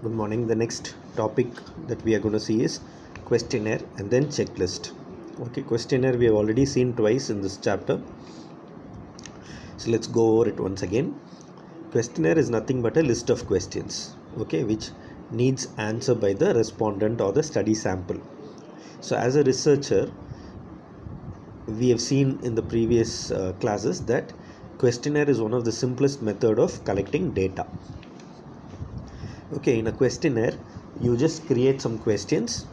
Good morning. The next topic that we are going to see is questionnaire and then checklist. Okay, questionnaire we have already seen twice in this chapter. So let's go over it once again. Questionnaire is nothing but a list of questions, okay, which needs answer by the respondent or the study sample. So as a researcher, we have seen in the previous classes that questionnaire is one of the simplest method of collecting data. Okay, in a questionnaire you just create some questions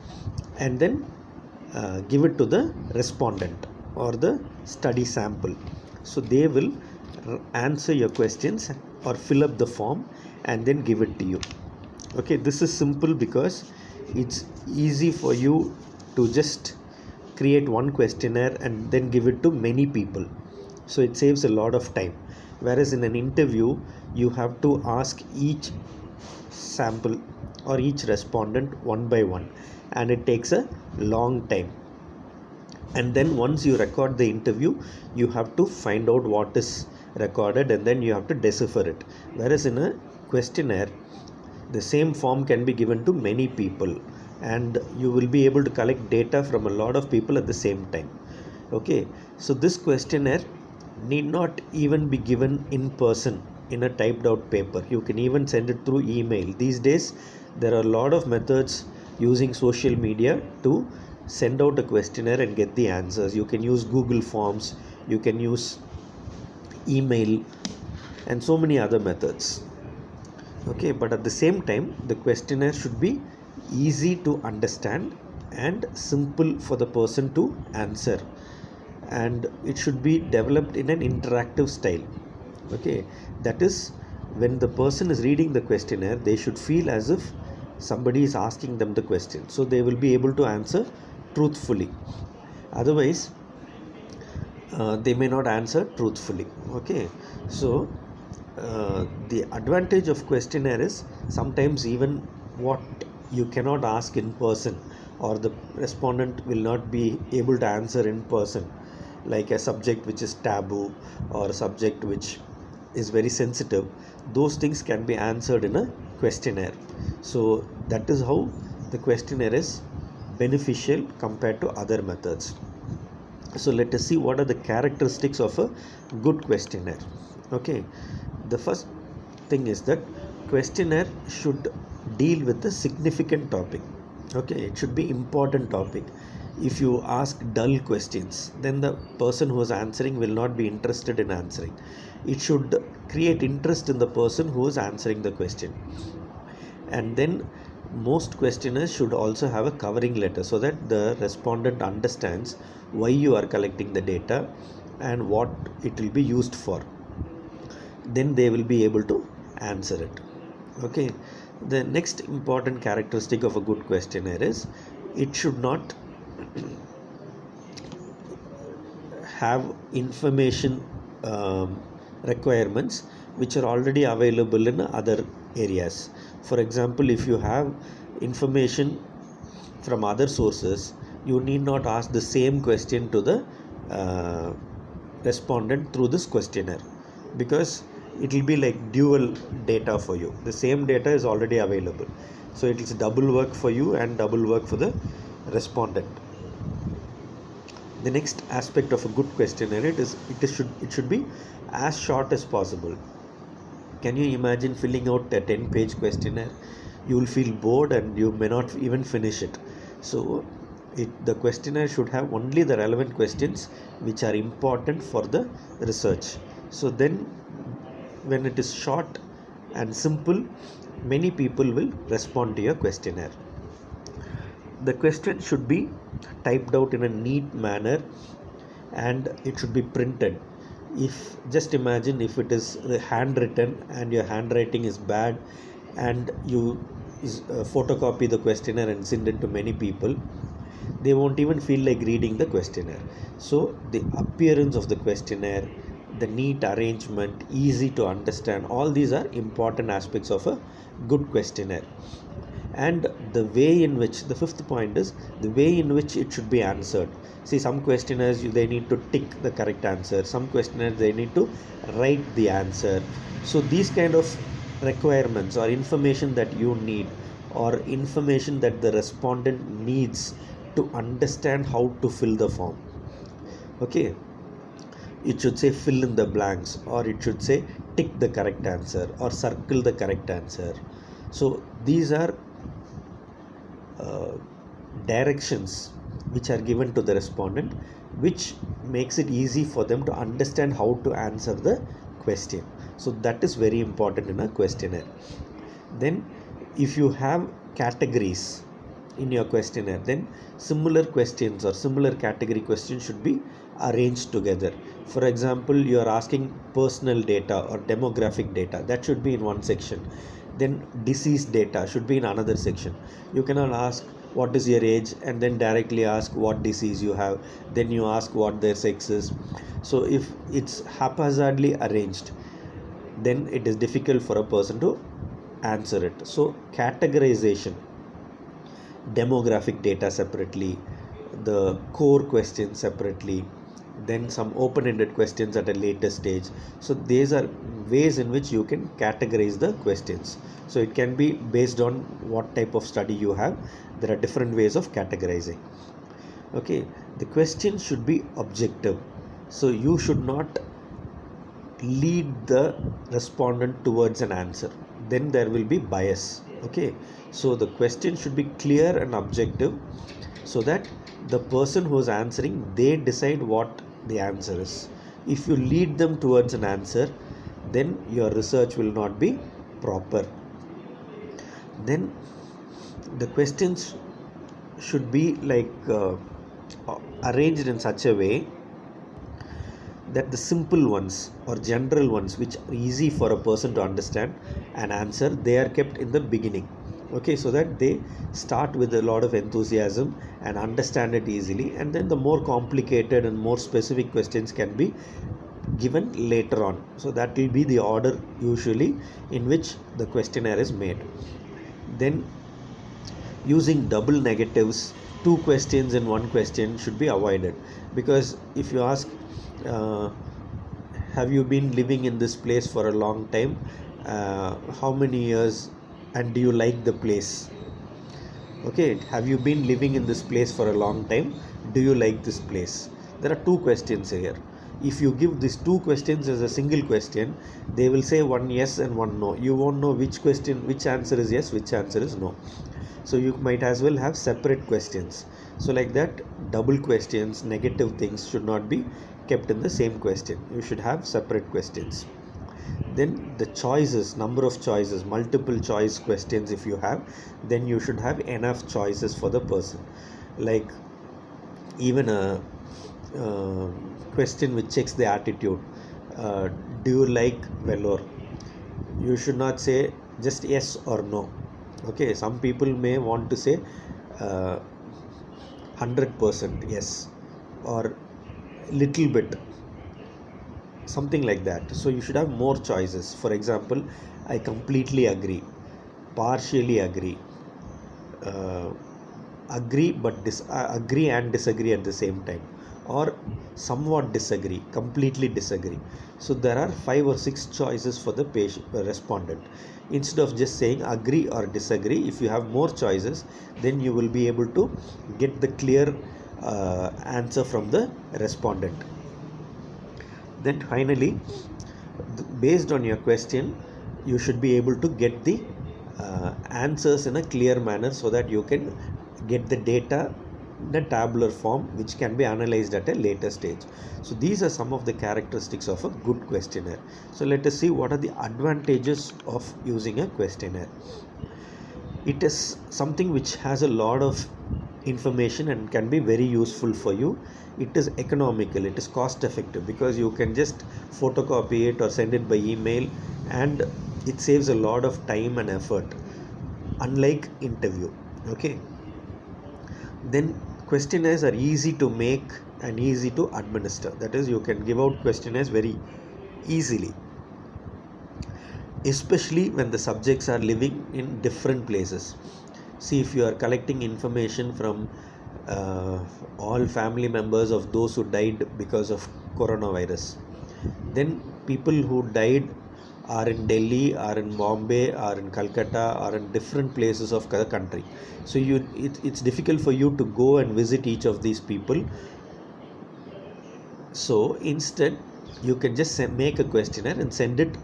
and then give it to the respondent or the study sample, so they will answer your questions or fill up the form and then give it to you. Okay, this is simple because it's easy for you to just create one questionnaire and then give it to many people, so it saves a lot of time. Whereas in an interview you have to ask each sample or each respondent one by one, and it takes a long time. And then once you record the interview, you have to find out what is recorded and then you have to decipher it. Whereas in a questionnaire, the same form can be given to many people and you will be able to collect data from a lot of people at the same time. Okay, so this questionnaire need not even be given in person in a typed out paper. You can even send it through email. These days there are a lot of methods using social media to send out a questionnaire and get the answers. You can use Google Forms, you can use email and so many other methods. Okay, but at the same time the questionnaire should be easy to understand and simple for the person to answer, and it should be developed in an interactive style. Okay, that is, when the person is reading the questionnaire, they should feel as if somebody is asking them the question, so they will be able to answer truthfully. Otherwise they may not answer truthfully. Okay, so the advantage of questionnaire is sometimes even what you cannot ask in person or the respondent will not be able to answer in person, like a subject which is taboo or a subject which is very sensitive, those things can be answered in a questionnaire. So that is how the questionnaire is beneficial compared to other methods. So let us see what are the characteristics of a good questionnaire. Okay, the first thing is that questionnaire should deal with a significant topic. Okay, it should be important topic. If you ask dull questions, then the person who is answering will not be interested in answering. It should create interest in the person who is answering the question. And then most questionnaires should also have a covering letter so that the respondent understands why you are collecting the data and what it will be used for. Then they will be able to answer it. Okay, the next important characteristic of a good questionnaire is it should not have information requirements which are already available in other areas. For example, if you have information from other sources, you need not ask the same question to the respondent through this questionnaire, because it will be like dual data for you. The same data is already available, so it is double work for you and double work for the respondent. The next aspect of a good questionnaire it should be as short as possible. Can you imagine filling out a 10-page questionnaire? You will feel bored and you may not even finish it. So the questionnaire should have only the relevant questions which are important for the research. So then when it is short and simple, many people will respond to your questionnaire. The question should be typed out in a neat manner and it should be printed. If just imagine if it is handwritten and your handwriting is bad and you photocopy the questionnaire and send it to many people, they won't even feel like reading the questionnaire. So the appearance of the questionnaire, the neat arrangement, easy to understand, all these are important aspects of a good questionnaire. And the way in which, the fifth point is the way in which it should be answered. See, some questionnaires they need to tick the correct answer, some questionnaires they need to write the answer. So these kind of requirements or information that you need or information that the respondent needs to understand how to fill the form. Okay, it should say fill in the blanks, or it should say tick the correct answer or circle the correct answer. So these are directions which are given to the respondent, which makes it easy for them to understand how to answer the question. So that is very important in a questionnaire. Then if you have categories in your questionnaire, then similar questions or similar category questions should be arranged together. For example, you are asking personal data or demographic data, that should be in one section. Then disease data should be in another section. You cannot ask what is your age and then directly ask what disease you have, then you ask what their sex is. So if it's haphazardly arranged, then it is difficult for a person to answer it. So categorization, demographic data separately, the core questions separately, then some open-ended questions at a later stage. So these are ways in which you can categorize the questions. So it can be based on what type of study you have. There are different ways of categorizing. Okay, the question should be objective. So you should not lead the respondent towards an answer, then there will be bias. Okay, so the question should be clear and objective, so that the person who is answering, they decide what the answer is. If you lead them towards an answer, then your research will not be proper. Then the questions should be like arranged in such a way that the simple ones or general ones, which are easy for a person to understand and answer, they are kept in the beginning. Okay, so that they start with a lot of enthusiasm and understand it easily, and then the more complicated and more specific questions can be given later on. So that will be the order usually in which the questionnaire is made. Then using double negatives, two questions in one question should be avoided, because if you ask have you been living in this place for a long time, how many years, and do you like the place? Okay, have you been living in this place for a long time, do you like this place? There are two questions here. If you give these two questions as a single question, they will say one yes and one no. You won't know which question, which answer is yes, which answer is no. So you might as well have separate questions. So like that, double questions, negative things should not be kept in the same question. You should have separate questions. Then the choices, number of choices, multiple choice questions if you have, then you should have enough choices for the person. Like even a question which checks the attitude, do you like velour? You should not say just yes or no. Okay, some people may want to say 100% yes, or little bit, something like that. So you should have more choices. For example, I completely agree, partially agree, agree but agree and disagree at the same time, or somewhat disagree, completely disagree. So there are 5 or 6 choices for the respondent. Instead of just saying agree or disagree, if you have more choices, then you will be able to get the clear answer from the respondent. Then finally, based on your question, you should be able to get the answers in a clear manner, so that you can get the data in a tabular form, which can be analyzed at a later stage. So these are some of the characteristics of a good questionnaire. So let us see what are the advantages of using a questionnaire. It is something which has a lot of information and can be very useful for you. It is economical, it is cost effective, because you can just photocopy it or send it by email, and it saves a lot of time and effort, unlike interview. Okay, then questionnaires are easy to make and easy to administer. That is, you can give out questionnaires very easily, especially when the subjects are living in different places. See, if you are collecting information from all family members of those who died because of coronavirus, then people who died are in Delhi, are in Bombay, are in Calcutta, are in different places of the country. So it's difficult for you to go and visit each of these people. So instead, you can just make a questionnaire and send it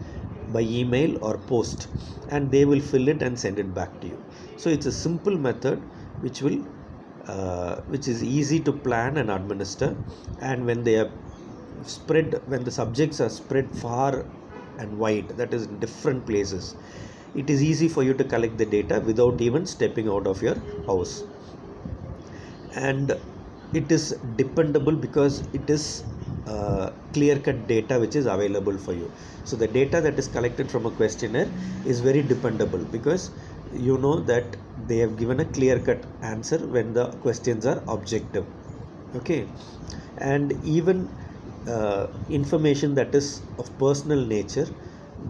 by email or post, and they will fill it and send it back to you. So it's a simple method which is easy to plan and administer, and when the subjects are spread far and wide, that is in different places, it is easy for you to collect the data without even stepping out of your house. And it is dependable because it is clear-cut data which is available for you. So the data that is collected from a questionnaire is very dependable because you know that they have given a clear-cut answer when the questions are objective. Okay, and even information that is of personal nature,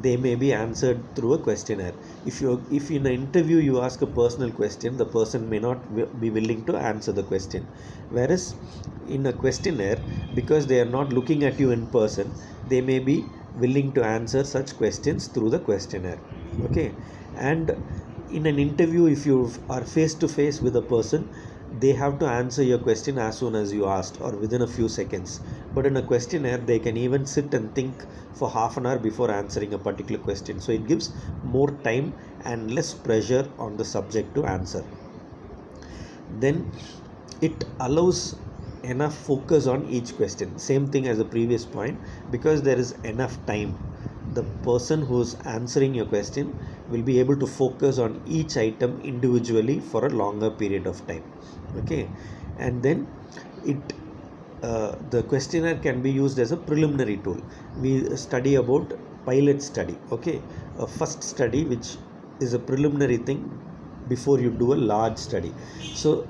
they may be answered through a questionnaire. If in an interview you ask a personal question, the person may not be willing to answer the question, whereas in a questionnaire, because they are not looking at you in person, they may be willing to answer such questions through the questionnaire. Okay, and in an interview, if you are face to face with a person, they have to answer your question as soon as you asked or within a few seconds. But in a questionnaire, they can even sit and think for half an hour before answering a particular question. So it gives more time and less pressure on the subject to answer. Then it allows enough focus on each question. Same thing as the previous point, because there is enough time. The person who's answering your question will be able to focus on each item individually for a longer period of time. Okay, and then the questionnaire can be used as a preliminary tool. We study about pilot study. Okay, a first study which is a preliminary thing before you do a large study. So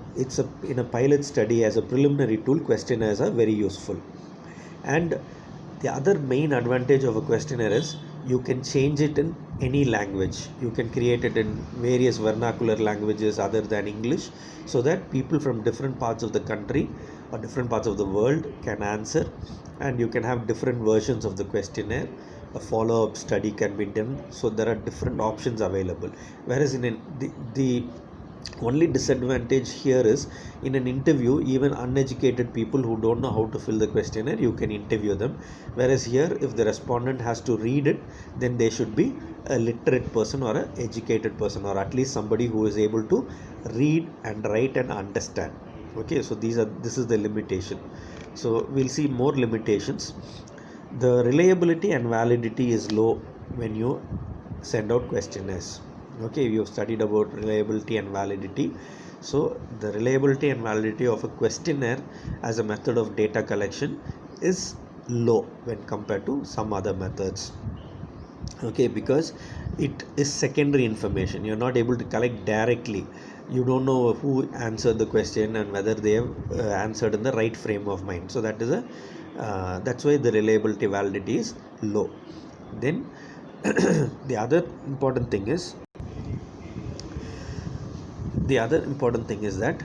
in a pilot study, as a preliminary tool, questionnaires are very useful. And the other main advantage of a questionnaire is you can change it in any language. You can create it in various vernacular languages other than English, so that people from different parts of the country or different parts of the world can answer, and you can have different versions of the questionnaire. A follow-up study can be done, so there are different options available. Whereas the only disadvantage here is, in an interview, even uneducated people who don't know how to fill the questionnaire, you can interview them. Whereas here, if the respondent has to read it, then they should be a literate person or an educated person, or at least somebody who is able to read and write and understand. Okay, so this is the limitation. So we'll see more limitations. The reliability and validity is low when you send out questionnaires. Okay, we have studied about reliability and validity. So the reliability and validity of a questionnaire as a method of data collection is low when compared to some other methods. Okay, because it is secondary information. You're not able to collect directly. You don't know who answered the question and whether they have answered in the right frame of mind. So that's why the reliability validity is low. Then the other important thing is that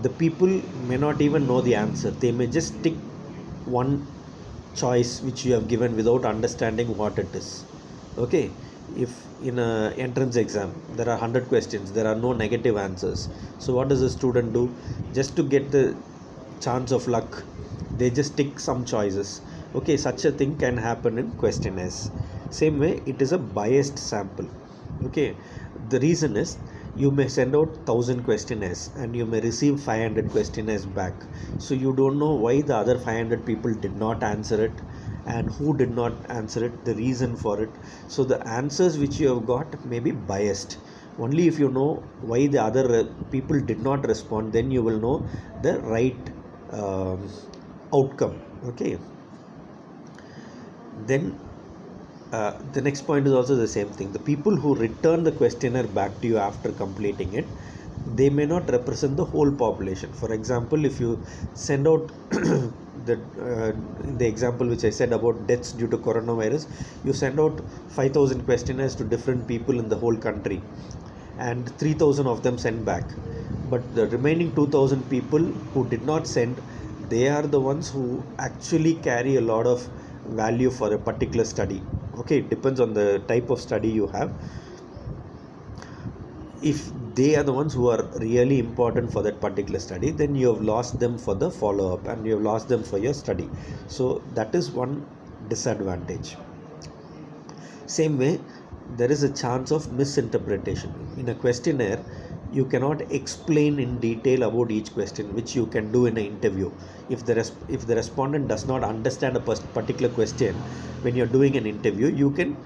the people may not even know the answer. They may just tick one choice which you have given without understanding what it is. Okay, if in an entrance exam there are 100 questions, there are no negative answers, so what does a student do? Just to get the chance of luck, they just tick some choices. Okay, such a thing can happen in questionnaires. Same way, it is a biased sample. Okay, the reason is, you may send out 1000 questionnaires and you may receive 500 questionnaires back. So you don't know why the other 500 people did not answer it, and who did not answer it, the reason for it. So the answers which you have got may be biased. Only if you know why the other people did not respond, then you will know the right outcome. Okay, then the next point is also the same thing. The people who return the questionnaire back to you after completing it, they may not represent the whole population. For example, if you send out the example which I said about deaths due to coronavirus, you send out 5,000 questionnaires to different people in the whole country, and 3,000 of them send back. But the remaining 2,000 people who did not send, they are the ones who actually carry a lot of value for a particular study. Okay, it depends on the type of study you have. If they are the ones who are really important for that particular study, then you have lost them for the follow-up and you have lost them for your study. So that is one disadvantage. Same way, there is a chance of misinterpretation. In a questionnaire, you cannot explain in detail about each question, which you can do in an interview. If the respondent does not understand a particular question, when you're doing an interview, you can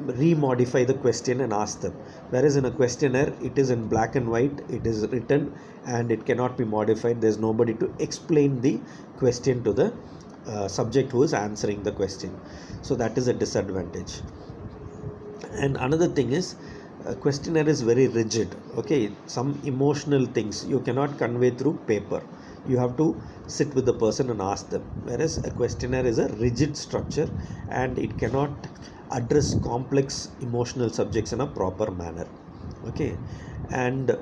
remodify the question and ask them. Whereas in a questionnaire, it is in black and white, it is written, and it cannot be modified. There's nobody to explain the question to the subject who is answering the question. So that is a disadvantage. And another thing is, a questionnaire is very rigid. Okay, some emotional things you cannot convey through paper. You have to sit with the person and ask them. Whereas a questionnaire is a rigid structure and it cannot address complex emotional subjects in a proper manner. Okay, and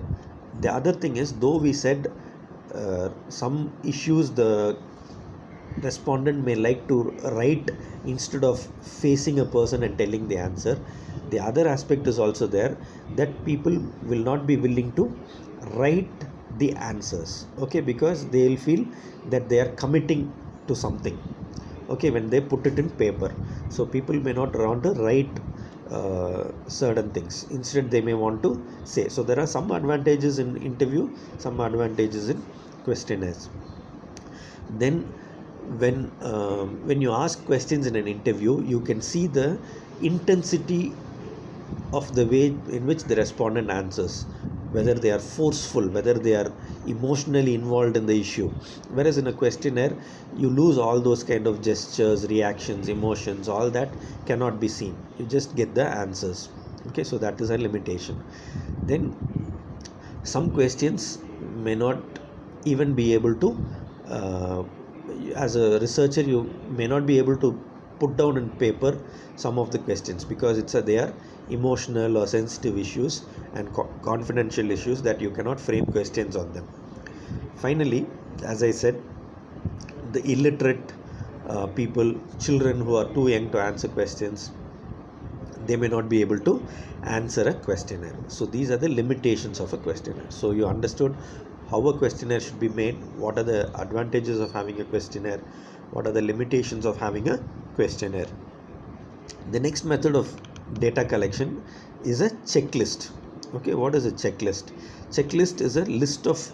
the other thing is, though we said some issues the respondent may like to write instead of facing a person and telling the answer, the other aspect is also there, that people will not be willing to write the answers. Okay, because they will feel that they are committing to something, okay, when they put it in paper. So people may not want to write certain things. Instead, they may want to say. So there are some advantages in interview, some advantages in questionnaires. Then when you ask questions in an interview, you can see the intensity of the way in which the respondent answers, whether they are forceful, whether they are emotionally involved in the issue. Whereas in a questionnaire, you lose all those kind of gestures, reactions, emotions, all that cannot be seen. You just get the answers. Okay, so that is a limitation. Then some questions may not even be able to as a researcher, you may not be able to put down in paper some of the questions, because they are emotional or sensitive issues and confidential issues that you cannot frame questions on them. Finally, as I said, the illiterate people, children who are too young to answer questions, they may not be able to answer a questionnaire. So these are the limitations of a questionnaire. So you understood how a questionnaire should be made, what are the advantages of having a questionnaire, what are the limitations of having a questionnaire. The next method of data collection is a checklist. Okay, what is a checklist? Checklist is a list of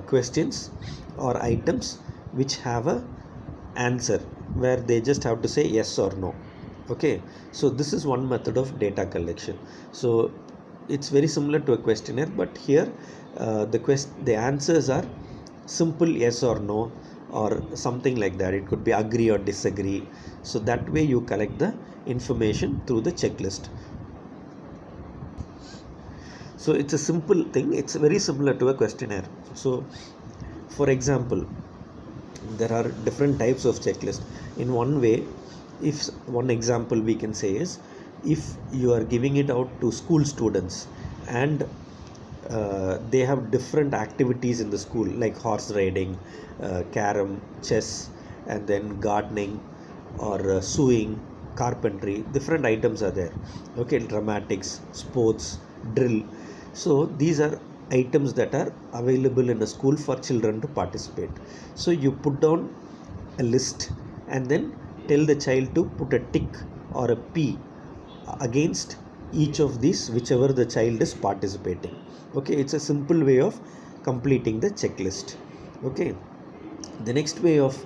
questions or items which have a answer where they just have to say yes or no. Okay, so this is one method of data collection. So it's very similar to a questionnaire, but here the answers are simple yes or no or something like that. It could be agree or disagree. So that way you collect the information through the checklist. So it's a simple thing. It's very similar to a questionnaire. So for example, there are different types of checklist. In one way, if one example we can say is, if you are giving it out to school students and they have different activities in the school, like horse riding, carom, chess, and then gardening or sewing, carpentry, different items are there. Okay, dramatics, sports, drill. So these are items that are available in a school for children to participate. So you put down a list and then tell the child to put a tick or a P against each of these, whichever the child is participating. Okay, it's a simple way of completing the checklist. Okay, the next way of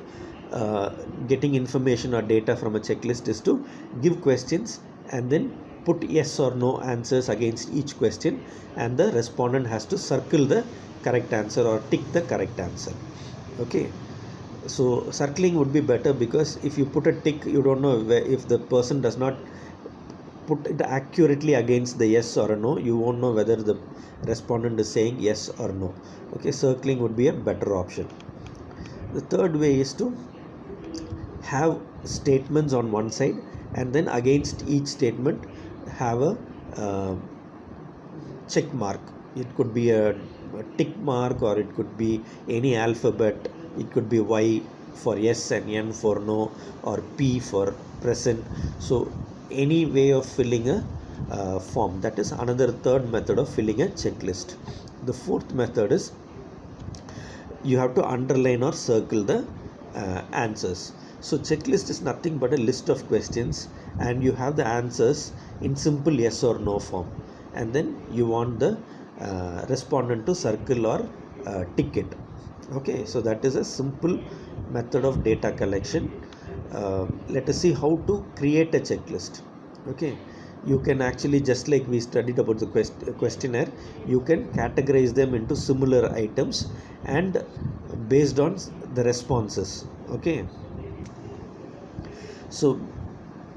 getting information or data from a checklist is to give questions and then put yes or no answers against each question, and the respondent has to circle the correct answer or tick the correct answer. Okay, so circling would be better, because if you put a tick, you don't know if the person does not put it accurately against the yes or a no, you won't know whether the respondent is saying yes or no. Okay, circling would be a better option. The third way is to have statements on one side and then against each statement have a check mark. It could be a tick mark, or it could be any alphabet. It could be Y for yes and N for no, or P for present. So any way of filling a form, that is another third method of filling a checklist. The fourth method is you have to underline or circle the answers. So checklist is nothing but a list of questions, and you have the answers in simple yes or no form, and then you want the respondent to circle or tick it. Okay, so that is a simple method of data collection. Let us see how to create a checklist. Okay, you can actually, just like we studied about the questionnaire, you can categorize them into similar items and based on the responses. Okay, so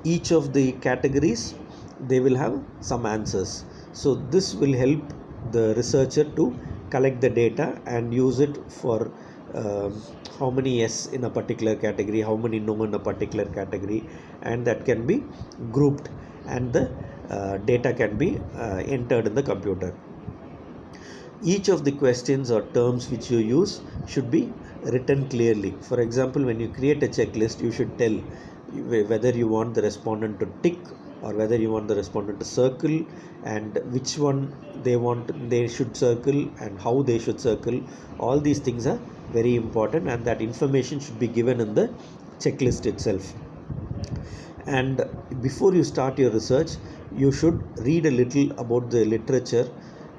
each of the categories, they will have some answers. So this will help the researcher to collect the data and use it for how many yes in a particular category, how many no in a particular category, and that can be grouped, and the data can be entered in the computer. Each of the questions or terms which you use should be written clearly. For example, when you create a checklist, you should tell whether you want the respondent to tick or whether you want the respondent to circle, and which one they should circle and how they should circle. All these things are very important, and that information should be given in the checklist itself. And before you start your research, you should read a little about the literature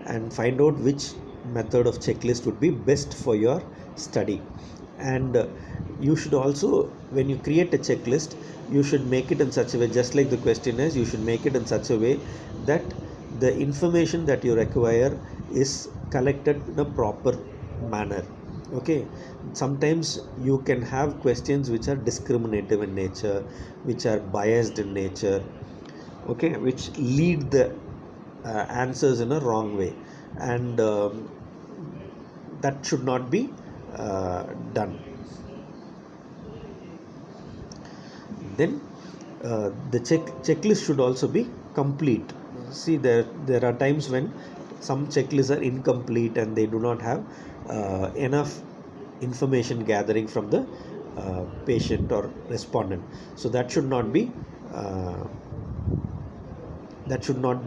and find out which method of checklist would be best for your study. And you should also, when you create a checklist, you should make it in such a way, just like the questionnaires, you should make it in such a way that the information that you require is collected in a proper manner. Okay, sometimes you can have questions which are discriminative in nature, which are biased in nature, okay, which lead the answers in a wrong way, and that should not be done. Then the checklist should also be complete. See, there are times when some checklists are incomplete and they do not have enough information gathering from the patient or respondent. So that should not be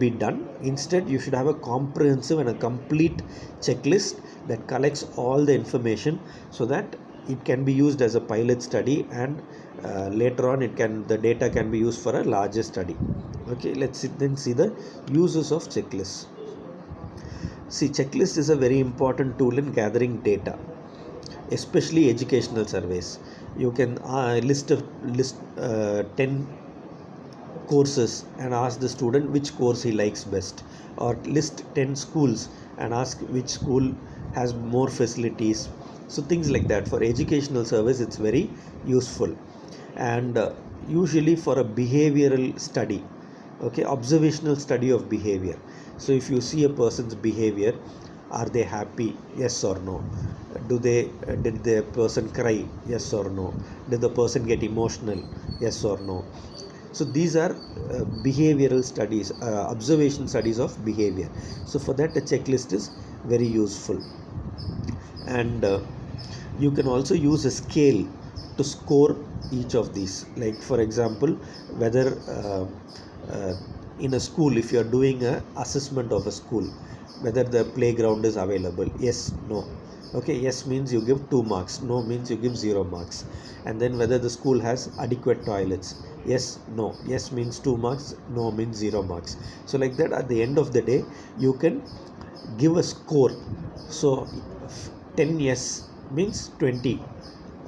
done. Instead, you should have a comprehensive and a complete checklist that collects all the information, so that it can be used as a pilot study, and later on the data can be used for a larger study. Okay, let's then see the uses of checklists. See, checklist is a very important tool in gathering data, especially educational surveys. You can list 10 courses and ask the student which course he likes best, or list 10 schools and ask which school has more facilities. So things like that, for educational surveys it's very useful. And usually for a behavioral study, okay, observational study of behavior. So if you see a person's behavior, are they happy, yes or no? Did the person cry, yes or no? Did the person get emotional, yes or no? So these are behavioral studies, observation studies of behavior. So for that, a checklist is very useful. And you can also use a scale to score each of these. Like, for example, whether in a school, if you are doing an assessment of a school, whether the playground is available, yes, no. Okay, yes means you give 2 marks, no means you give 0 marks. And then whether the school has adequate toilets, yes, no. Yes means 2 marks, no means 0 marks. So like that, at the end of the day, you can give a score. So 10 yes means 20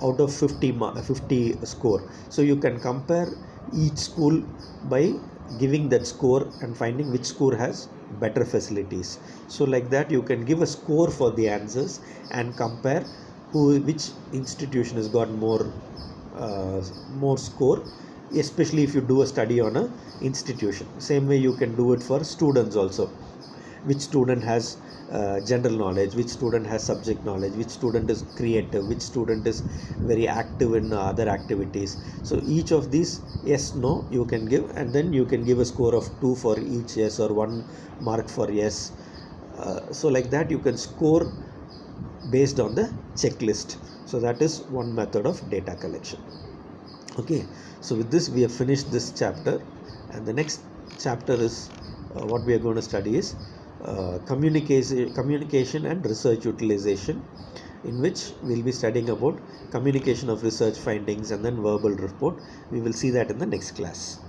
out of 50 score. So you can compare each school by giving that score and finding which school has better facilities. So like that, you can give a score for the answers and compare which institution has got more score, especially if you do a study on a institution. Same way you can do it for students also. Which student has general knowledge, which student has subject knowledge, which student is creative, which student is very active in other activities. So each of these yes, no, you can give, and then you can give a score of 2 for each yes, or 1 mark for yes. So like that, you can score based on the checklist. So that is one method of data collection. Okay, so with this we have finished this chapter, and the next chapter is what we are going to study is communication and research utilization, in which we'll be studying about communication of research findings and then verbal report. We will see that in the next class.